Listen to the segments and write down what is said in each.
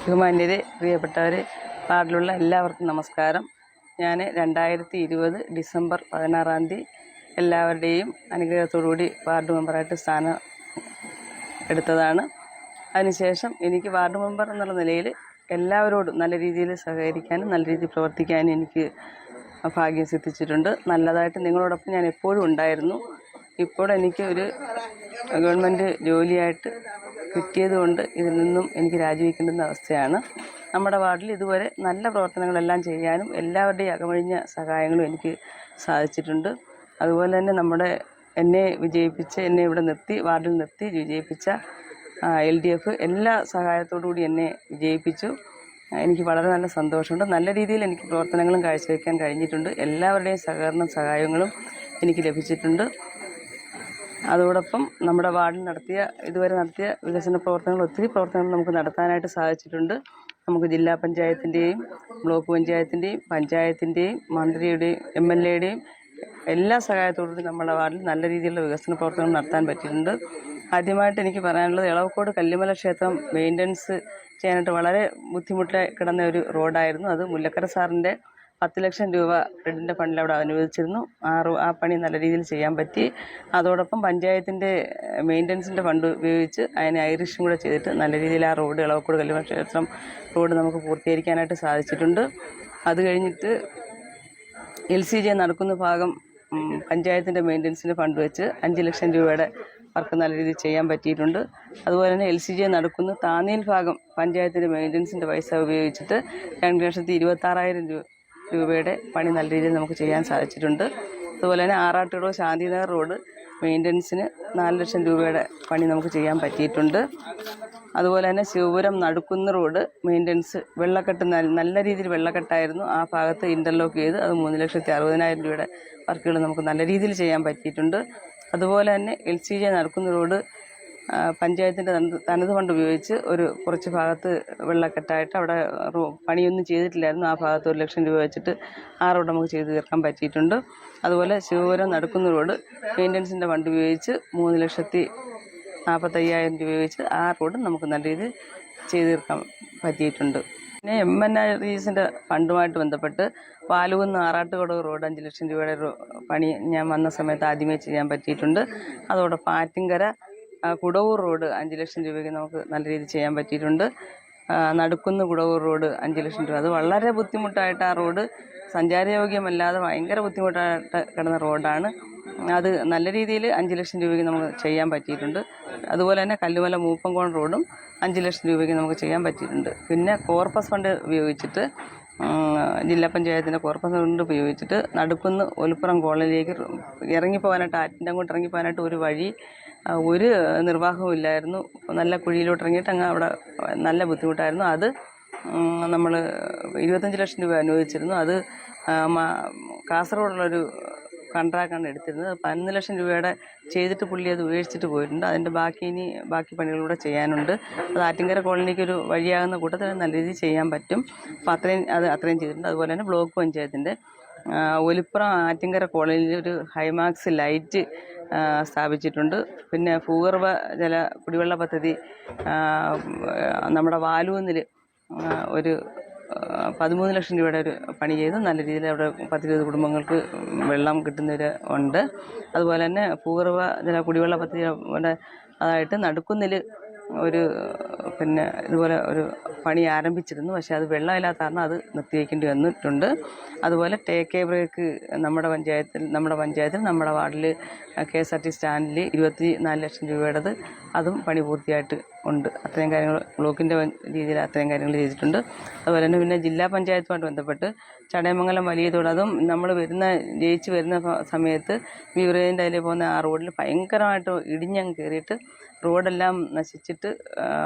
ബഹുമാന്യരെ, പ്രിയപ്പെട്ടവരെ, വാർഡിലുള്ള എല്ലാവർക്കും നമസ്കാരം. ഞാൻ 2020 ഡിസംബർ 16 എല്ലാവരുടെയും അനുഗ്രഹത്തോടുകൂടി വാർഡ് മെമ്പറായിട്ട് സ്ഥാനം എടുത്തതാണ്. അതിനുശേഷം എനിക്ക് വാർഡ് മെമ്പർ എന്നുള്ള നിലയിൽ എല്ലാവരോടും നല്ല രീതിയിൽ സഹകരിക്കാനും നല്ല രീതിയിൽ പ്രവർത്തിക്കാനും എനിക്ക് ഭാഗ്യം സിദ്ധിച്ചിട്ടുണ്ട്. നല്ലതായിട്ട് നിങ്ങളോടൊപ്പം ഞാൻ എപ്പോഴും ഉണ്ടായിരുന്നു. ഇപ്പോൾ എനിക്ക് ഒരു ഗവൺമെൻറ് ജോലിയായിട്ട് കിട്ടിയതുകൊണ്ട് ഇതിൽ നിന്നും എനിക്ക് രാജിവെക്കേണ്ടുന്ന അവസ്ഥയാണ്. നമ്മുടെ വാർഡിൽ ഇതുവരെ നല്ല പ്രവർത്തനങ്ങളെല്ലാം ചെയ്യാനും എല്ലാവരുടെയും അകമഴിഞ്ഞ സഹായങ്ങളും എനിക്ക് സാധിച്ചിട്ടുണ്ട്. അതുപോലെ തന്നെ എന്നെ ഇവിടെ നിർത്തി വാർഡിൽ നിർത്തി വിജയിപ്പിച്ച LDF എല്ലാ സഹായത്തോടു കൂടി എന്നെ വിജയിപ്പിച്ചു. എനിക്ക് വളരെ നല്ല സന്തോഷമുണ്ട്. നല്ല രീതിയിൽ എനിക്ക് പ്രവർത്തനങ്ങളും കാഴ്ചവെക്കാൻ കഴിഞ്ഞിട്ടുണ്ട്. എല്ലാവരുടെയും സഹായങ്ങളും എനിക്ക് ലഭിച്ചിട്ടുണ്ട്. അതോടൊപ്പം നമ്മുടെ വാർഡിൽ ഇതുവരെ നടത്തിയ വികസന പ്രവർത്തനങ്ങൾ ഒത്തിരി പ്രവർത്തനങ്ങൾ നമുക്ക് നടത്താനായിട്ട് സാധിച്ചിട്ടുണ്ട്. നമുക്ക് ജില്ലാ പഞ്ചായത്തിൻ്റെയും ബ്ലോക്ക് പഞ്ചായത്തിൻ്റെയും പഞ്ചായത്തിൻ്റെയും മന്ത്രിയുടെയും MLAയുടെയും എല്ലാ സഹായത്തോടുകൂടി നമ്മുടെ വാർഡിൽ നല്ല രീതിയിലുള്ള വികസന പ്രവർത്തനങ്ങൾ നടത്താൻ പറ്റിയിട്ടുണ്ട്. ആദ്യമായിട്ട് എനിക്ക് പറയാനുള്ളത്, എളവക്കോട് കല്ലുമല ക്ഷേത്രം മെയിൻ്റനൻസ് ചെയ്യാനായിട്ട് വളരെ ബുദ്ധിമുട്ടായി കിടന്ന ഒരു റോഡായിരുന്നു. അത് മുല്ലക്കര സാറിൻ്റെ 10 ലക്ഷം രൂപ ബ്രിഡിൻ്റെ ഫണ്ടിൽ അവിടെ അനുവദിച്ചിരുന്നു. ആ പണി നല്ല രീതിയിൽ ചെയ്യാൻ പറ്റി. അതോടൊപ്പം പഞ്ചായത്തിൻ്റെ മെയിൻ്റനൻസിൻ്റെ ഫണ്ട് ഉപയോഗിച്ച് അതിനെ ഐറിഷും കൂടെ ചെയ്തിട്ട് നല്ല രീതിയിൽ ആ റോഡ് എളവക്കോട് കല്ലുമല ക്ഷേത്രം റോഡ് നമുക്ക് പൂർത്തീകരിക്കാനായിട്ട് സാധിച്ചിട്ടുണ്ട്. അത് കഴിഞ്ഞിട്ട് LCJ നടക്കുന്ന ഭാഗം പഞ്ചായത്തിൻ്റെ മെയിൻ്റനൻസിൻ്റെ ഫണ്ട് വെച്ച് 5 ലക്ഷം രൂപയുടെ വർക്ക് നല്ല രീതിയിൽ ചെയ്യാൻ പറ്റിയിട്ടുണ്ട്. അതുപോലെ തന്നെ LCJ നടക്കുന്ന താന്നീൽ ഭാഗം പഞ്ചായത്തിൻ്റെ മെയിൻ്റനൻസിൻ്റെ പൈസ ഉപയോഗിച്ചിട്ട് 2,26,000 രൂപയുടെ പണി നല്ല രീതിയിൽ നമുക്ക് ചെയ്യാൻ സാധിച്ചിട്ടുണ്ട്. അതുപോലെ തന്നെ ആറാട്ടുകുളം ശാന്തിനഗർ റോഡ് മെയിൻ്റനൻസിന് 4 ലക്ഷം രൂപയുടെ പണി നമുക്ക് ചെയ്യാൻ പറ്റിയിട്ടുണ്ട്. അതുപോലെ തന്നെ ശിവപുരം നടുക്കുന്ന് റോഡ് മെയിൻ്റനൻസ് വെള്ളക്കെട്ട് നല്ല രീതിയിൽ വെള്ളക്കെട്ടായിരുന്നു. ആ ഭാഗത്ത് ഇൻ്റർലോക്ക് ചെയ്ത് അത് 3,60,000 രൂപയുടെ വർക്കുകൾ നമുക്ക് നല്ല രീതിയിൽ ചെയ്യാൻ പറ്റിയിട്ടുണ്ട്. അതുപോലെ തന്നെ LCJ നടക്കുന്ന റോഡ് പഞ്ചായത്തിൻ്റെ തനത് ഫണ്ട് ഉപയോഗിച്ച് കുറച്ച് ഭാഗത്ത് വെള്ളക്കെട്ടായിട്ട് അവിടെ പണിയൊന്നും ചെയ്തിട്ടില്ലായിരുന്നു. ആ ഭാഗത്ത് 1 ലക്ഷം രൂപ വെച്ചിട്ട് ആ റോഡ് നമുക്ക് ചെയ്ത് തീർക്കാൻ പറ്റിയിട്ടുണ്ട്. അതുപോലെ ശിവപുരം നടക്കുന്ന റോഡ് മെയിൻ്റനൻസിൻ്റെ ഫണ്ട് ഉപയോഗിച്ച് 3,45,000 രൂപ ഉപയോഗിച്ച് ആ റോഡ് നമുക്ക് നല്ല രീതിയിൽ ചെയ്ത് തീർക്കാൻ പറ്റിയിട്ടുണ്ട്. പിന്നെ MNRESൻ്റെ ഫണ്ടുമായിട്ട് ബന്ധപ്പെട്ട് പാലുകുന്ന് ആറാട്ടുകടവ് റോഡ് 5 ലക്ഷം രൂപയുടെ പണി ഞാൻ വന്ന സമയത്ത് ആദ്യമേ ചെയ്യാൻ പറ്റിയിട്ടുണ്ട്. അതോടൊപ്പം ആറ്റിങ്കര കുടവൂർ റോഡ് 5 ലക്ഷം രൂപയ്ക്ക് നമുക്ക് നല്ല രീതിയിൽ ചെയ്യാൻ പറ്റിയിട്ടുണ്ട്. നടുക്കുന്ന് കുടവൂർ റോഡ് 5 ലക്ഷം രൂപ, അത് വളരെ ബുദ്ധിമുട്ടായിട്ട് ആ റോഡ് സഞ്ചാരയോഗ്യമല്ലാതെ ഭയങ്കര ബുദ്ധിമുട്ടായിട്ട് കിടന്ന റോഡാണ്. അത് നല്ല രീതിയിൽ 5 ലക്ഷം രൂപയ്ക്ക് നമുക്ക് ചെയ്യാൻ പറ്റിയിട്ടുണ്ട്. അതുപോലെ തന്നെ കല്ലുമല മൂപ്പംകോൺ റോഡും 5 ലക്ഷം രൂപയ്ക്ക് നമുക്ക് ചെയ്യാൻ പറ്റിയിട്ടുണ്ട്. പിന്നെ കോർപ്പസ് ഫണ്ട് ഉപയോഗിച്ചിട്ട് ജില്ലാ പഞ്ചായത്തിൻ്റെ കോർപ്പസ് ഫണ്ട് ഉപയോഗിച്ചിട്ട് നടുക്കുന്ന് ഒലിപ്പുറം കോളനിയിലേക്ക് ഇറങ്ങിപ്പോകാനായിട്ട് ആറ്റിൻ്റെ അങ്ങോട്ട് ഇറങ്ങിപ്പോകാനായിട്ട് ഒരു വഴി ഒരു നിർവാഹവും ഇല്ലായിരുന്നു. നല്ല കുഴിയിലോട്ട് ഇറങ്ങിയിട്ട് അവിടെ നല്ല ബുദ്ധിമുട്ടായിരുന്നു. അത് നമ്മൾ 25 ലക്ഷം രൂപ അനുവദിച്ചിരുന്നു. അത് കാസർഗോഡുള്ളൊരു കോൺട്രാക്റ്റാണ് എടുത്തിരുന്നത്. 11 ലക്ഷം രൂപയുടെ ചെയ്തിട്ട് പുള്ളി അത് ഉപേക്ഷിച്ചിട്ട് പോയിട്ടുണ്ട്. അതിൻ്റെ ബാക്കി പണികളൂടെ ചെയ്യാനുണ്ട്. അത് ആറ്റിങ്കര കോളനിക്ക് ഒരു വഴിയാകുന്ന കൂട്ടത്തിൽ നല്ല രീതിയിൽ ചെയ്യാൻ പറ്റും. അപ്പോൾ അത്രയും ചെയ്തിട്ടുണ്ട്. അതുപോലെ തന്നെ ബ്ലോക്ക് പഞ്ചായത്തിൻ്റെ ഒലിപ്പുറം ആറ്റിങ്കര കോളനിയിൽ ഒരു ഹൈമാക്സ് ലൈറ്റ് സ്ഥാപിച്ചിട്ടുണ്ട്. പിന്നെ ഭൂഗർഭ കുടിവെള്ള പദ്ധതി നമ്മുടെ വാലൂന്നിൽ ഒരു 13 ലക്ഷം രൂപയുടെ ഒരു പണി ചെയ്ത് നല്ല രീതിയിൽ അവിടെ 10-20 കുടുംബങ്ങൾക്ക് വെള്ളം കിട്ടുന്നവരുണ്ട്. അതുപോലെ തന്നെ ഭൂഗർഭ കുടിവെള്ള പദ്ധതിയുടെ അതായിട്ട് നടുക്കുന്നിൽ ഇതുപോലെ ഒരു പണി ആരംഭിച്ചിരുന്നു. പക്ഷേ അത് വെള്ളമില്ലാത്ത കാരണം അത് നിർത്തിവെക്കേണ്ടി വന്നിട്ടുണ്ട്. അതുപോലെ ടേക്ക് ബ്രേക്ക് നമ്മുടെ പഞ്ചായത്തിൽ നമ്മുടെ വാർഡിൽ KSRT സ്റ്റാൻഡിൽ 24 ലക്ഷം രൂപയുടേത് അതും പണി പൂർത്തിയായിട്ട് ഉണ്ട്. അത്രയും കാര്യങ്ങൾ ബ്ലോക്കിൻ്റെ രീതിയിൽ അത്രയും കാര്യങ്ങൾ ചെയ്തിട്ടുണ്ട്. അതുപോലെ തന്നെ പിന്നെ ജില്ലാ പഞ്ചായത്തുമായിട്ട് ബന്ധപ്പെട്ട് ചടയമംഗലം വലിയ തോട്, അതും നമ്മൾ ജയിച്ച് വരുന്ന സമയത്ത് ബീവറേജിൻ്റെ അതിൽ പോകുന്ന ആ റോഡിൽ ഭയങ്കരമായിട്ട് ഇടിഞ്ഞങ്ങ് കയറിയിട്ട് റോഡെല്ലാം നശിച്ചിട്ട്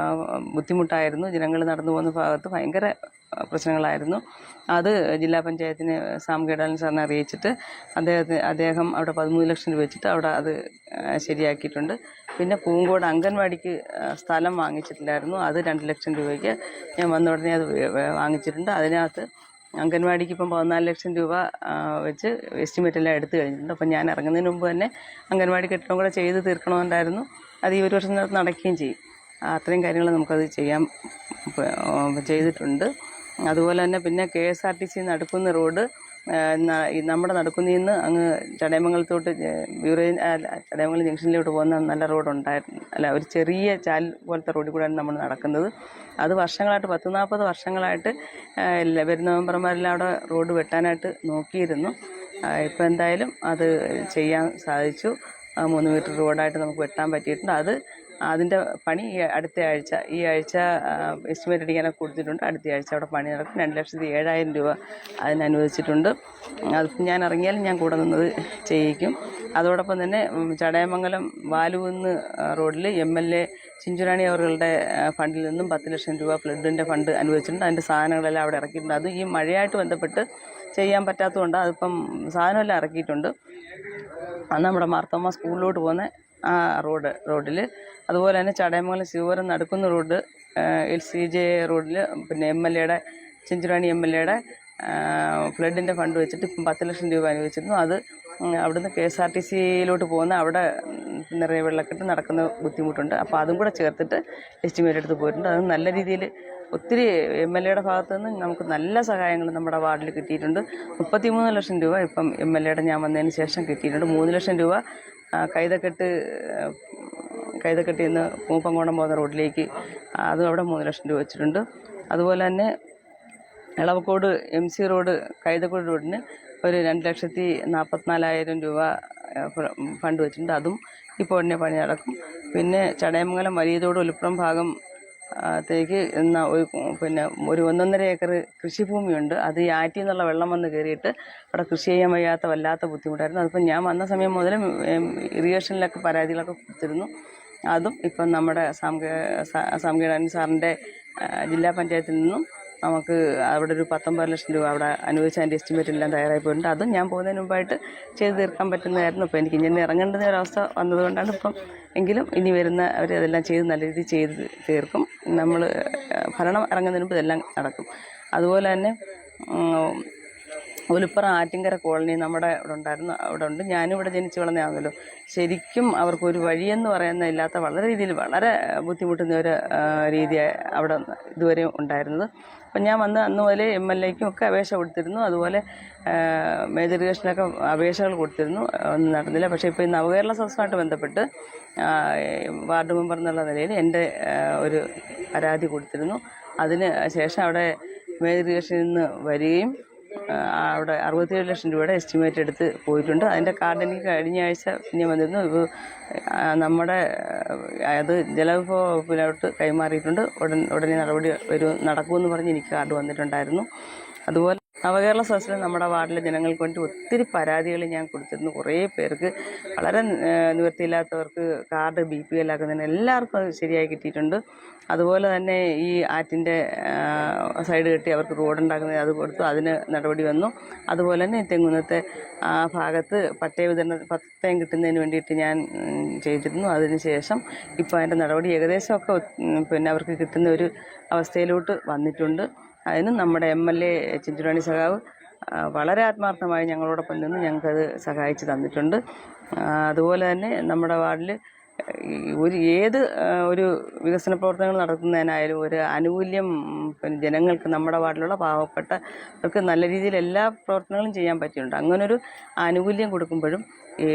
ബുദ്ധിമുട്ടായിരുന്നു. ജനങ്ങൾ നടന്നു പോകുന്ന ഭാഗത്ത് ഭയങ്കര പ്രശ്നങ്ങളായിരുന്നു. അത് ജില്ലാ പഞ്ചായത്തിന് സാം കേടാലൻ സാറിനെ അറിയിച്ചിട്ട് അദ്ദേഹം അവിടെ 13 ലക്ഷം രൂപ വെച്ചിട്ട് അവിടെ അത് ശരിയാക്കിയിട്ടുണ്ട്. പിന്നെ പൂങ്കോട് അംഗൻവാടിക്ക് സ്ഥലം വാങ്ങിച്ചിട്ടില്ലായിരുന്നു. അത് 2 ലക്ഷം രൂപയ്ക്ക് ഞാൻ വന്ന ഉടനെ അത് വാങ്ങിച്ചിട്ടുണ്ട്. അതിനകത്ത് അംഗൻവാടിക്ക് ഇപ്പം 14 ലക്ഷം രൂപ വെച്ച് എസ്റ്റിമേറ്റെല്ലാം എടുത്തു കഴിഞ്ഞിട്ടുണ്ട്. അപ്പം ഞാൻ ഇറങ്ങുന്നതിന് മുമ്പ് തന്നെ അംഗൻവാടി കെട്ടിടം കൂടെ ചെയ്ത് തീർക്കണമെന്നുണ്ടായിരുന്നു. അത് ഈ ഒരു വർഷത്തിനകത്ത് നടക്കുകയും ചെയ്യും. അത്രയും കാര്യങ്ങൾ നമുക്കത് ചെയ്തിട്ടുണ്ട്. അതുപോലെ തന്നെ പിന്നെ KSRTC നടക്കുന്ന റോഡ് നമ്മുടെ നടക്കുന്നിൽ നിന്ന് അങ്ങ് ചടയമംഗലത്തോട്ട് ചടയമംഗലം ജംഗ്ഷനിലോട്ട് പോകുന്ന നല്ല റോഡുണ്ടായിരുന്നു. അല്ല, ഒരു ചെറിയ ചാൽ പോലത്തെ റോഡിൽ കൂടെയാണ് നമ്മൾ നടക്കുന്നത്. അത് വർഷങ്ങളായിട്ട് 10-40 വർഷങ്ങളായിട്ട് വരുന്ന മെമ്പർമാരെല്ലാം അവിടെ റോഡ് വെട്ടാനായിട്ട് നോക്കിയിരുന്നു. ഇപ്പോൾ എന്തായാലും അത് ചെയ്യാൻ സാധിച്ചു. 3 മീറ്റർ റോഡായിട്ട് നമുക്ക് വെട്ടാൻ പറ്റിയിട്ടുണ്ട്. അതിൻ്റെ പണി ഈ ആഴ്ച എസ്റ്റിമേറ്റ് അടിക്കാനൊക്കെ കൊടുത്തിട്ടുണ്ട്. അടുത്ത ആഴ്ച അവിടെ പണി നടക്കും. 2,07,000 രൂപ അതിന് അനുവദിച്ചിട്ടുണ്ട്. അത് ഞാൻ ഇറങ്ങിയാലും ഞാൻ കൂടെ നിന്നത് ചെയ്യിക്കും. അതോടൊപ്പം തന്നെ ചടയമംഗലം വാലുകുന്ന് റോഡിൽ MLA ചിഞ്ചുറാണി അവരുടെ ഫണ്ടിൽ നിന്നും 10 ലക്ഷം രൂപ ഫ്ലഡിൻ്റെ ഫണ്ട് അനുവദിച്ചിട്ടുണ്ട്. അതിൻ്റെ സാധനങ്ങളെല്ലാം അവിടെ ഇറക്കിയിട്ടുണ്ട്. അത് ഈ മഴയായിട്ട് ബന്ധപ്പെട്ട് ചെയ്യാൻ പറ്റാത്തതുകൊണ്ട് അതിപ്പം സാധനമെല്ലാം ഇറക്കിയിട്ടുണ്ട്. അത് നമ്മുടെ മാർത്തോമ സ്കൂളിലോട്ട് പോകുന്ന ആ റോഡിൽ, അതുപോലെ തന്നെ ചടയമംഗലം ശിവപുരം നടക്കുന്ന റോഡ് LCJ റോഡിൽ പിന്നെ ചിഞ്ചുറാണി MLAയുടെ ഫ്ലഡിൻ്റെ ഫണ്ട് വെച്ചിട്ട് ഇപ്പം 10 ലക്ഷം രൂപ അനുവദിച്ചിരുന്നു. അത് അവിടുന്ന് KSRTCയിലോട്ട് പോകുന്ന അവിടെ നിറയെ വെള്ളക്കെട്ട് നടക്കുന്ന ബുദ്ധിമുട്ടുണ്ട്. അപ്പോൾ അതും കൂടെ ചേർത്തിട്ട് എസ്റ്റിമേറ്റ് എടുത്ത് പോയിട്ടുണ്ട്. അത് നല്ല രീതിയിൽ ഒത്തിരി MLAയുടെ ഭാഗത്തു നിന്ന് നമുക്ക് നല്ല സഹായങ്ങൾ നമ്മുടെ വാർഡിൽ കിട്ടിയിട്ടുണ്ട്. 33 ലക്ഷം രൂപ ഇപ്പം MLAയുടെ ഞാൻ വന്നതിന് ശേഷം കിട്ടിയിട്ടുണ്ട്. 3 ലക്ഷം രൂപ കൈതക്കെട്ടിൽ നിന്ന് മൂപ്പങ്കോണം പോകുന്ന റോഡിലേക്ക് അതും അവിടെ 3 ലക്ഷം രൂപ വെച്ചിട്ടുണ്ട്. അതുപോലെ തന്നെ എളവക്കോട് MC റോഡ് കൈതക്കോട് റോഡിന് ഒരു 2,44,000 രൂപ ഫണ്ട് വെച്ചിട്ടുണ്ട്. അതും ഇപ്പോൾ ഉടനെ പണി നടക്കും. പിന്നെ ചടയമംഗലം വലിയതോട് ഒലിപ്പുറം ഭാഗം ത്തേക്ക് ഒരു 1.5 ഏക്കർ കൃഷിഭൂമിയുണ്ട്. അത് ഈ ആറ്റിൽ നിന്നുള്ള വെള്ളം വന്ന് കയറിയിട്ട് അവിടെ കൃഷി ചെയ്യാൻ വല്ലാത്ത ബുദ്ധിമുട്ടായിരുന്നു. അതിപ്പം ഞാൻ വന്ന സമയം മുതൽ ഇറിഗേഷനിലൊക്കെ പരാതികളൊക്കെ കൊടുത്തിരുന്നു. അതും ഇപ്പം നമ്മുടെ സാംഗീടാനി സാറിൻ്റെ ജില്ലാ പഞ്ചായത്തിൽ നിന്നും നമുക്ക് അവിടെ ഒരു 19 ലക്ഷം രൂപ അവിടെ അനുവദിച്ച് അതിൻ്റെ എസ്റ്റിമേറ്റ് എല്ലാം തയ്യാറായി പോയിട്ടുണ്ട്. അതും ഞാൻ പോകുന്നതിന് മുമ്പായിട്ട് ചെയ്ത് തീർക്കാൻ പറ്റുന്നതായിരുന്നു. അപ്പോൾ എനിക്ക് ഇങ്ങനെ ഇറങ്ങേണ്ട ഒരവസ്ഥ വന്നതുകൊണ്ടാണ് എങ്കിലും ഇനി അവരതെല്ലാം ചെയ്ത് നല്ല രീതിയിൽ ചെയ്ത് തീർക്കും. നമ്മൾ ഭരണം ഇറങ്ങുന്നതിന് മുമ്പ് ഇതെല്ലാം നടക്കും. അതുപോലെ തന്നെ ഒലിപ്പുറം ആറ്റിങ്കര കോളനി നമ്മുടെ അവിടെ ഉണ്ട്. ഞാനും ഇവിടെ ജനിച്ച് വളർന്നതാണല്ലോ. ശരിക്കും അവർക്കൊരു വഴിയെന്ന് പറയുന്ന ഇല്ലാത്ത വളരെ ബുദ്ധിമുട്ടുന്ന ഒരു രീതി അവിടെ ഇതുവരെ ഉണ്ടായിരുന്നത്. അപ്പം ഞാൻ അന്ന് മുതൽ MLAയ്ക്കും ഒക്കെ അപേക്ഷ കൊടുത്തിരുന്നു. അതുപോലെ മേജർ ഇറിഗേഷനൊക്കെ അപേക്ഷകൾ കൊടുത്തിരുന്നു. ഒന്നും നടന്നില്ല. പക്ഷേ ഇപ്പോൾ ഈ നവകേരള സദസ്സുമായിട്ട് ബന്ധപ്പെട്ട് വാർഡ് മെമ്പർ എന്നുള്ള നിലയിൽ എൻ്റെ ഒരു പരാതി കൊടുത്തിരുന്നു. അതിന് ശേഷം അവിടെ മേജർ ഇറിഗേഷനിൽ നിന്ന് വരികയും അവിടെ 67 ലക്ഷം രൂപയുടെ എസ്റ്റിമേറ്റ് എടുത്ത് പോയിട്ടുണ്ട്. അതിൻ്റെ കാർഡ് എനിക്ക് കഴിഞ്ഞ ആഴ്ച പിന്നെ വന്നിരുന്നു. നമ്മുടെ അത് ജലവിഭവ വകുപ്പിലോട്ട് കൈമാറിയിട്ടുണ്ട്. ഉടനെ നടപടി നടക്കുമെന്ന് പറഞ്ഞ് എനിക്ക് കാർഡ് വന്നിട്ടുണ്ടായിരുന്നു. അതുപോലെ നവകേരള സദസ്സിൽ നമ്മുടെ വാർഡിലെ ജനങ്ങൾക്ക് വേണ്ടി ഒത്തിരി പരാതികൾ ഞാൻ കൊടുത്തിരുന്നു. കുറേ പേർക്ക് വളരെ നിവൃത്തിയില്ലാത്തവർക്ക് കാർഡ് BPL ആക്കുന്നതിന് എല്ലാവർക്കും അത് ശരിയായി കിട്ടിയിട്ടുണ്ട്. അതുപോലെ തന്നെ ഈ ആറ്റിൻ്റെ സൈഡ് കെട്ടി അവർക്ക് റോഡുണ്ടാക്കുന്നത് അത് കൊടുത്തു, അതിന് നടപടി വന്നു. അതുപോലെ തന്നെ തെങ്ങുന്നത്തെ ആ ഭാഗത്ത് പട്ടയം കിട്ടുന്നതിന് വേണ്ടിയിട്ട് ഞാൻ ചെയ്തിരുന്നു. അതിന് ശേഷം ഇപ്പോൾ അതിൻ്റെ നടപടി ഏകദേശമൊക്കെ അവർക്ക് കിട്ടുന്ന ഒരു അവസ്ഥയിലോട്ട് വന്നിട്ടുണ്ട്. അതിന് നമ്മുടെ MLA ചിഞ്ചുറാണി സഖാവ് വളരെ ആത്മാർത്ഥമായി ഞങ്ങളോടൊപ്പം നിന്ന് ഞങ്ങൾക്കത് സഹായിച്ച് തന്നിട്ടുണ്ട്. അതുപോലെ തന്നെ നമ്മുടെ വാർഡിൽ ഒരു വികസന പ്രവർത്തനങ്ങൾ നടത്തുന്നതിനായാലും ഒരു ആനുകൂല്യം ജനങ്ങൾക്ക് നമ്മുടെ വാർഡിലുള്ള പാവപ്പെട്ടവർക്ക് നല്ല രീതിയിൽ എല്ലാ പ്രവർത്തനങ്ങളും ചെയ്യാൻ പറ്റിയിട്ടുണ്ട്. അങ്ങനൊരു ആനുകൂല്യം കൊടുക്കുമ്പോഴും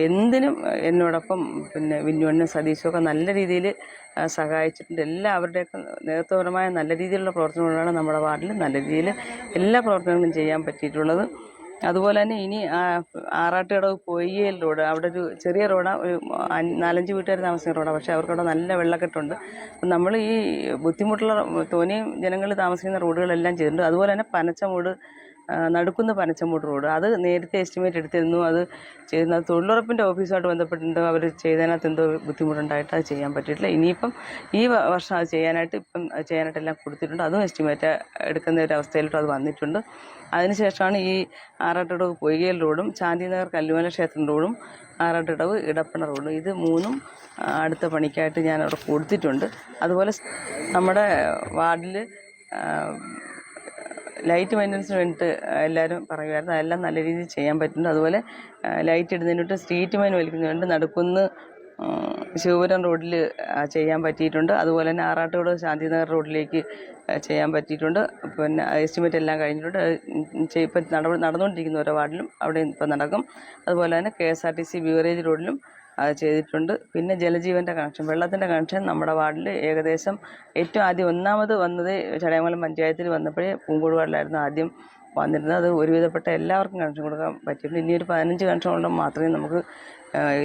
എന്തിനും എന്നോടൊപ്പം വിന്നുവണ്ണും സതീശുമൊക്കെ നല്ല രീതിയിൽ സഹായിച്ചിട്ടുണ്ട്. എല്ലാവരുടെയൊക്കെ നേതൃത്വപരമായ നല്ല രീതിയിലുള്ള പ്രവർത്തനങ്ങളാണ് നമ്മുടെ വാർഡിൽ നല്ല രീതിയിൽ എല്ലാ പ്രവർത്തനങ്ങളും ചെയ്യാൻ പറ്റിയിട്ടുള്ളത്. അതുപോലെ തന്നെ ഇനി ആറാട്ടുകടവ് പൊയ്യൽ റോഡ്, അവിടെ ഒരു ചെറിയ റോഡാണ്, ഒരു 4-5 വീട്ടുകാർ താമസിക്കുന്ന റോഡാണ്. പക്ഷേ അവർക്കവിടെ നല്ല വെള്ളക്കെട്ടുണ്ട്. നമ്മൾ ഈ ബുദ്ധിമുട്ടുള്ള തോനെയും ജനങ്ങൾ താമസിക്കുന്ന റോഡുകളെല്ലാം ചെയ്തിട്ടുണ്ട്. അതുപോലെ തന്നെ പനച്ചമൂട് നടുക്കുന്ന പനച്ചമൂട് റോഡ്, അത് നേരത്തെ എസ്റ്റിമേറ്റ് എടുത്തിരുന്നു. അത് ചെയ്യുന്നത് തൊഴിലുറപ്പിൻ്റെ ഓഫീസുമായിട്ട് ബന്ധപ്പെട്ടിട്ട് അവർ ചെയ്തതിനകത്ത് എന്തോ ബുദ്ധിമുട്ടുണ്ടായിട്ട് അത് ചെയ്യാൻ പറ്റിയിട്ടില്ല. ഇനിയിപ്പം ഈ വർഷം അത് ചെയ്യാനായിട്ടെല്ലാം കൊടുത്തിട്ടുണ്ട്. അതും എസ്റ്റിമേറ്റ് എടുക്കുന്ന ഒരു അവസ്ഥയിലോട്ട് അത് വന്നിട്ടുണ്ട്. അതിനുശേഷമാണ് ഈ ആറാട്ടുകടവ് പൊയ്യൽ റോഡും ശാന്തിനഗർ കല്ലുമല ക്ഷേത്രം റോഡും ആറാട്ടുകടവ് ഇടപ്പണ റോഡും ഇത് 3ഉം അടുത്ത പണിക്കായിട്ട് ഞാൻ അവിടെ കൊടുത്തിട്ടുണ്ട്. അതുപോലെ നമ്മുടെ വാർഡിൽ ലൈറ്റ് മെയിൻ്റനൻസിന് വേണ്ടിയിട്ട് എല്ലാവരും പറയുമായിരുന്നു. അതെല്ലാം നല്ല രീതിയിൽ ചെയ്യാൻ പറ്റുന്നുണ്ട്. അതുപോലെ ലൈറ്റ് ഇടുന്നതിന് വേണ്ടിയിട്ട് സ്ട്രീറ്റ് മെയിൻ വലിക്കുന്നതിന് വേണ്ടി നടുക്കുന്ന് ശിവപുരം റോഡിൽ ചെയ്യാൻ പറ്റിയിട്ടുണ്ട്. അതുപോലെ തന്നെ ആറാട്ടുകോട് ശാന്തിനഗർ റോഡിലേക്ക് ചെയ്യാൻ പറ്റിയിട്ടുണ്ട്. പിന്നെ എസ്റ്റിമേറ്റ് എല്ലാം കഴിഞ്ഞിട്ടുണ്ട്. ഇപ്പം നടന്നുകൊണ്ടിരിക്കുന്ന ഓരോ വാർഡിലും അവിടെ ഇപ്പം നടക്കും. അതുപോലെ തന്നെ KSRTC ബിവറേജ് റോഡിലും ചെയ്തിട്ടുണ്ട്. പിന്നെ ജലജീവൻ്റെ കണക്ഷൻ, വെള്ളത്തിൻ്റെ കണക്ഷൻ നമ്മുടെ വാർഡിൽ ഏകദേശം ഏറ്റവും ആദ്യം ഒന്നാമത് വന്നത് ചടയമംഗലം പഞ്ചായത്തിൽ വന്നപ്പോഴേ പൂങ്കോട് വാർഡിലായിരുന്നു ആദ്യം വന്നിരുന്നത്. അത് ഒരുവിധപ്പെട്ട എല്ലാവർക്കും കണക്ഷൻ കൊടുക്കാൻ പറ്റിയിട്ടുണ്ട്. ഇനി ഒരു 15 കണക്ഷൻ കൊണ്ട് മാത്രമേ നമുക്ക്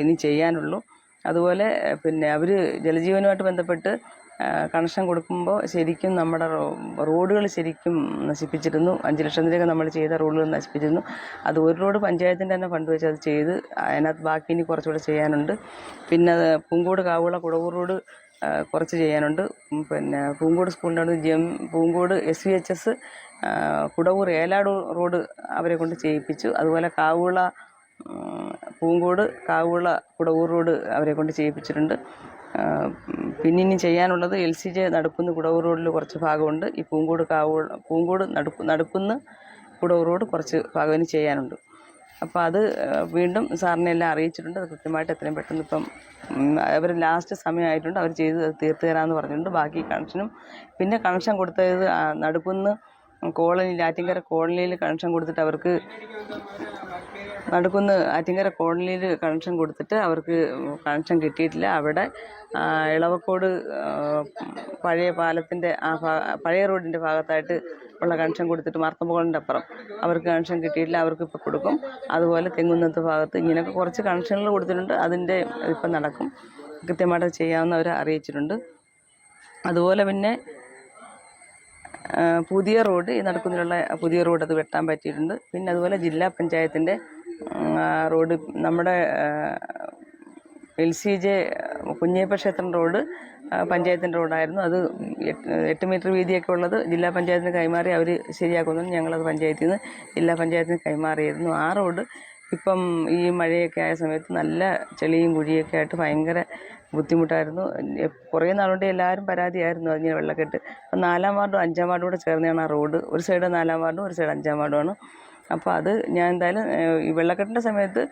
ഇനി ചെയ്യാനുള്ളൂ. അതുപോലെ പിന്നെ അവർ ജലജീവനുമായിട്ട് ബന്ധപ്പെട്ട് കണക്ഷൻ കൊടുക്കുമ്പോൾ ശരിക്കും നമ്മുടെ റോഡുകൾ ശരിക്കും നശിപ്പിച്ചിരുന്നു. 5 ലക്ഷം രൂപയൊക്കെ നമ്മൾ ചെയ്ത റോഡുകൾ നശിപ്പിച്ചിരുന്നു. അത് ഒരു റോഡ് പഞ്ചായത്തിൻ്റെ തന്നെ ഫണ്ട് വെച്ച് അത് ചെയ്ത് അതിനകത്ത് ബാക്കി ഇനി കുറച്ചുകൂടെ ചെയ്യാനുണ്ട്. പിന്നെ പൂങ്കോട് കാവുള കുടവൂർ റോഡ് കുറച്ച് ചെയ്യാനുണ്ട്. പിന്നെ പൂങ്കോട് സ്കൂളിൻ്റെ പൂങ്കോട് SVHS കുടവൂർ ഏലാട് റോഡ് അവരെ കൊണ്ട് ചെയ്യിപ്പിച്ചു. അതുപോലെ കാവുള പൂങ്കോട് കാവുള കുടവൂർ റോഡ് അവരെ കൊണ്ട് ചെയ്യിപ്പിച്ചിട്ടുണ്ട്. പിന്നെ ഇനി ചെയ്യാനുള്ളത് LCJ നടുക്കുന്ന് കുടവൂർ റോഡിൽ കുറച്ച് ഭാഗമുണ്ട്. ഈ പൂങ്കോട് നടുക്കുന്ന് കുടവൂർ റോഡ് കുറച്ച് ഭാഗം ഇനി ചെയ്യാനുണ്ട്. അപ്പോൾ അത് വീണ്ടും സാറിനെ എല്ലാം അറിയിച്ചിട്ടുണ്ട്. അത് കൃത്യമായിട്ട് എത്രയും പെട്ടെന്ന് ഇപ്പം അവർ ലാസ്റ്റ് സമയമായിട്ടുണ്ട്, അവർ ചെയ്ത് തീർത്ത് തരാമെന്ന് പറഞ്ഞിട്ടുണ്ട്. ബാക്കി കണക്ഷനും പിന്നെ കണക്ഷൻ കൊടുത്തത് നടുക്കുന്ന് കോളനിയിൽ ആറ്റിങ്കര കോളനിയിൽ കണക്ഷൻ കൊടുത്തിട്ട് അവർക്ക് നടുക്കുന്ന് ആറ്റിങ്കര കോളനിയിൽ കണക്ഷൻ കൊടുത്തിട്ട് അവർക്ക് കണക്ഷൻ കിട്ടിയിട്ടില്ല. അവിടെ ഇളവക്കോട് പഴയ പാലത്തിൻ്റെ പഴയ റോഡിൻ്റെ ഭാഗത്തായിട്ട് ഉള്ള കണക്ഷൻ കൊടുത്തിട്ട് മാർത്തമ്പുകളിൻ്റെ അപ്പുറം അവർക്ക് കണക്ഷൻ കിട്ടിയിട്ടില്ല. അവർക്ക് ഇപ്പോൾ കൊടുക്കും. അതുപോലെ തെങ്ങുന്നത്ത് ഭാഗത്ത് ഇങ്ങനെയൊക്കെ കുറച്ച് കണക്ഷനുകൾ കൊടുത്തിട്ടുണ്ട്. അതിൻ്റെ ഇപ്പം നടക്കും. കൃത്യമായിട്ട് ചെയ്യാവുന്നവരെ അറിയിച്ചിട്ടുണ്ട്. അതുപോലെ പിന്നെ പുതിയ റോഡ് ഈ നടക്കുന്നതിലുള്ള പുതിയ റോഡ് അത് വെട്ടാൻ പറ്റിയിട്ടുണ്ട്. പിന്നെ അതുപോലെ ജില്ലാ പഞ്ചായത്തിൻ്റെ റോഡ് നമ്മുടെ LCJ കുഞ്ഞയ്യപ്പ ക്ഷേത്രം റോഡ് പഞ്ചായത്തിൻ്റെ റോഡായിരുന്നു. അത് 8 മീറ്റർ വീതിയൊക്കെ ഉള്ളത് ജില്ലാ പഞ്ചായത്തിന് കൈമാറി അവർ ശരിയാക്കുന്നു. ഞങ്ങളത് പഞ്ചായത്തിൽ നിന്ന് ജില്ലാ പഞ്ചായത്തിന് കൈമാറിയായിരുന്നു. ആ റോഡ് ഇപ്പം ഈ മഴയൊക്കെ ആയ സമയത്ത് നല്ല ചെളിയും കുഴിയൊക്കെ ആയിട്ട് ഭയങ്കര ബുദ്ധിമുട്ടായിരുന്നു. കുറേ നാളുകൊണ്ട് എല്ലാവരും പരാതിയായിരുന്നു അതിങ്ങനെ വെള്ളക്കെട്ട്. അപ്പം 4-ാം വാർഡും 5-ാം വാർഡും കൂടെ ചേർന്നാണ് ആ റോഡ്. ഒരു സൈഡ് 4-ാം വാർഡും ഒരു സൈഡ് 5-ാം വാർഡുമാണ്. അപ്പോൾ അത് ഞാൻ എന്തായാലും ഈ വെള്ളക്കെട്ടിൻ്റെ സമയത്ത്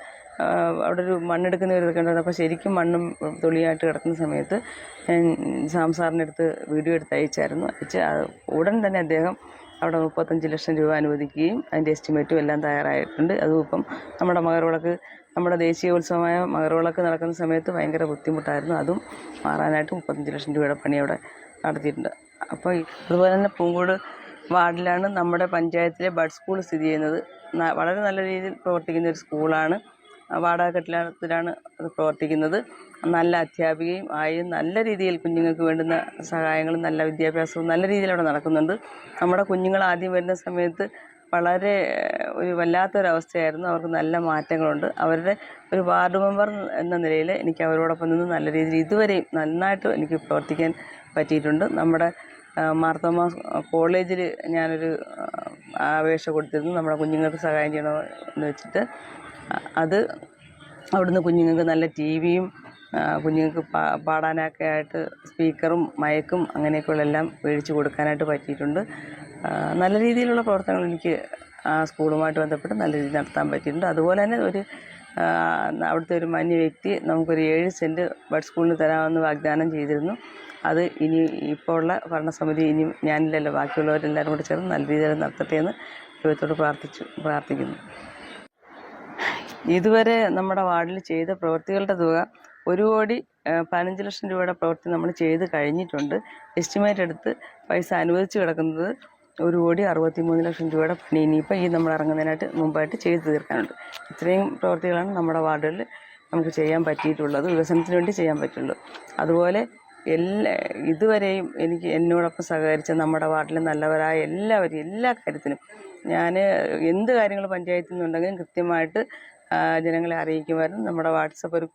അവിടെ ഒരു മണ്ണെടുക്കുന്ന ഒരു ഇതൊക്കെ ഉണ്ടായിരുന്നു. അപ്പോൾ ശരിക്കും മണ്ണും തുളിയായിട്ട് കിടക്കുന്ന സമയത്ത് സാറിൻ്റെ അടുത്ത് വീഡിയോ എടുത്ത് അയച്ചായിരുന്നു. ഉടൻ തന്നെ അദ്ദേഹം അവിടെ 35 ലക്ഷം രൂപ അനുവദിക്കുകയും അതിൻ്റെ എസ്റ്റിമേറ്റും എല്ലാം തയ്യാറായിട്ടുണ്ട്. അതും ഇപ്പം നമ്മുടെ മകരവിളക്ക് നമ്മുടെ ദേശീയോത്സവമായ മകരവിളക്ക് നടക്കുന്ന സമയത്ത് ഭയങ്കര ബുദ്ധിമുട്ടായിരുന്നു. അതും മാറാനായിട്ട് 35 ലക്ഷം രൂപയുടെ പണി അവിടെ നടത്തിയിട്ടുണ്ട്. അപ്പോൾ അതുപോലെ തന്നെ പൂങ്കോട് വാർഡിലാണ് നമ്മുടെ പഞ്ചായത്തിലെ ബഡ് സ്കൂൾ സ്ഥിതി ചെയ്യുന്നത്. വളരെ നല്ല രീതിയിൽ പ്രവർത്തിക്കുന്ന ഒരു സ്കൂളാണ്. വാടക കെട്ടിടത്തിലാണ് അത് പ്രവർത്തിക്കുന്നത്. നല്ല അധ്യാപികയും ആയി നല്ല രീതിയിൽ കുഞ്ഞുങ്ങൾക്ക് വേണ്ടുന്ന സഹായങ്ങളും നല്ല വിദ്യാഭ്യാസവും നല്ല രീതിയിൽ അവിടെ നടക്കുന്നുണ്ട്. നമ്മുടെ കുഞ്ഞുങ്ങൾ ആദ്യം വരുന്ന സമയത്ത് വളരെ ഒരു വല്ലാത്തൊരവസ്ഥയായിരുന്നു. അവർക്ക് നല്ല മാറ്റങ്ങളുണ്ട്. അവരുടെ ഒരു വാർഡ് മെമ്പർ എന്ന നിലയിൽ എനിക്ക് അവരോടൊപ്പം നിന്ന് നല്ല രീതിയിൽ ഇതുവരെയും നന്നായിട്ട് എനിക്ക് പ്രവർത്തിക്കാൻ പറ്റിയിട്ടുണ്ട്. നമ്മുടെ മാർത്തോമ കോളേജിൽ ഞാനൊരു അപേക്ഷ കൊടുത്തിരുന്നു നമ്മുടെ കുഞ്ഞുങ്ങൾക്ക് സഹായം ചെയ്യണമെന്ന് വെച്ചിട്ട്. അത് അവിടുന്ന് കുഞ്ഞുങ്ങൾക്ക് നല്ല TVയും കുഞ്ഞുങ്ങൾക്ക് പാടാനൊക്കെ ആയിട്ട് സ്പീക്കറും മയക്കും അങ്ങനെയൊക്കെയുള്ള എല്ലാം മേടിച്ച് കൊടുക്കാനായിട്ട് പറ്റിയിട്ടുണ്ട്. നല്ല രീതിയിലുള്ള പ്രവർത്തനങ്ങൾ എനിക്ക് ആ സ്കൂളുമായിട്ട് ബന്ധപ്പെട്ട് നല്ല രീതിയിൽ നടത്താൻ പറ്റിയിട്ടുണ്ട്. അതുപോലെ തന്നെ അവിടുത്തെ ഒരു മാന്യ വ്യക്തി നമുക്കൊരു 7 സെൻറ്റ് ബഡ് സ്കൂളിന് തരാമെന്ന് വാഗ്ദാനം ചെയ്തിരുന്നു. അത് ഇനി ഇപ്പോൾ ഉള്ള ഭരണസമിതി ഇനി ഞാനില്ലല്ലോ ബാക്കിയുള്ളവരെല്ലാവരും കൂടെ ചേർന്ന് നല്ല രീതിയിൽ നടത്തട്ടെ എന്ന് ദൈവത്തോട് പ്രാർത്ഥിക്കുന്നു. ഇതുവരെ നമ്മുടെ വാർഡിൽ ചെയ്ത പ്രവൃത്തികളുടെ തുക 1,15 ലക്ഷം രൂപയുടെ പ്രവൃത്തി നമ്മൾ ചെയ്ത് കഴിഞ്ഞിട്ടുണ്ട്. എസ്റ്റിമേറ്റ് എടുത്ത് പൈസ അനുവദിച്ച് കിടക്കുന്നത് 1,63 ലക്ഷം രൂപയുടെ പണി ഇനിയിപ്പോൾ ഈ നമ്മൾ ഇറങ്ങുന്നതിനായിട്ട് മുമ്പായിട്ട് ചെയ്ത് തീർക്കാനുണ്ട്. ഇത്രയും പ്രവൃത്തികളാണ് നമ്മുടെ വാർഡുകളിൽ നമുക്ക് ചെയ്യാൻ പറ്റിയിട്ടുള്ളത്, വികസനത്തിന് വേണ്ടി ചെയ്യാൻ പറ്റുള്ളൂ. അതുപോലെ ഇതുവരെയും എന്നോടൊപ്പം സഹകരിച്ച നമ്മുടെ വാർഡിലെ നല്ലവരായ എല്ലാവരും എല്ലാ കാര്യത്തിനും ഞാൻ എന്ത് കാര്യങ്ങൾ പഞ്ചായത്തിൽ നിന്നുണ്ടെങ്കിലും കൃത്യമായിട്ട് ജനങ്ങളെ അറിയിക്കുമായിരുന്നു. നമ്മുടെ വാട്സപ്പ് ഒരു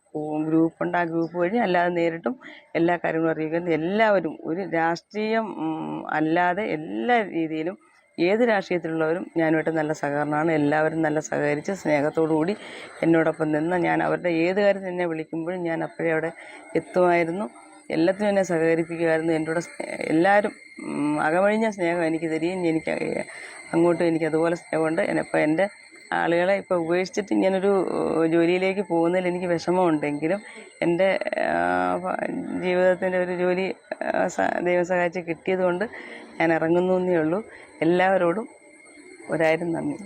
ഗ്രൂപ്പുണ്ട്. ആ ഗ്രൂപ്പ് വഴി അല്ലാതെ നേരിട്ടും എല്ലാ കാര്യങ്ങളും അറിയിക്കുന്നു. എല്ലാവരും ഒരു രാഷ്ട്രീയം അല്ലാതെ എല്ലാ രീതിയിലും ഏത് രാഷ്ട്രീയത്തിലുള്ളവരും ഞാനുമായിട്ട് നല്ല സഹകരണമാണ്. എല്ലാവരും നല്ല സഹകരിച്ച് സ്നേഹത്തോടു കൂടി എന്നോടൊപ്പം നിന്ന് ഞാൻ അവരുടെ ഏത് കാര്യത്തിൽ എന്നെ വിളിക്കുമ്പോഴും ഞാൻ അപ്പോഴേ അവിടെ എത്തുമായിരുന്നു. എല്ലാത്തിനും എന്നെ സഹകരിപ്പിക്കുമായിരുന്നു. എൻ്റെ കൂടെ എല്ലാവരും അകമഴിഞ്ഞ സ്നേഹം എനിക്ക് തരികയും എനിക്ക് അങ്ങോട്ടും എനിക്ക് അതുപോലെ സ്നേഹമുണ്ട്. ഇപ്പോൾ എൻ്റെ ആളുകളെ ഇപ്പോൾ ഉപേക്ഷിച്ചിട്ട് ഇങ്ങനൊരു ജോലിയിലേക്ക് പോകുന്നതിൽ എനിക്ക് വിഷമമുണ്ടെങ്കിലും എൻ്റെ ജീവിതത്തിൻ്റെ ഒരു ജോലി ദൈവം സഹായിച്ച് കിട്ടിയത് കൊണ്ട് ഞാൻ ഇറങ്ങുന്നു എന്നേ ഉള്ളൂ. എല്ലാവരോടും ഒരായിരം നന്ദി.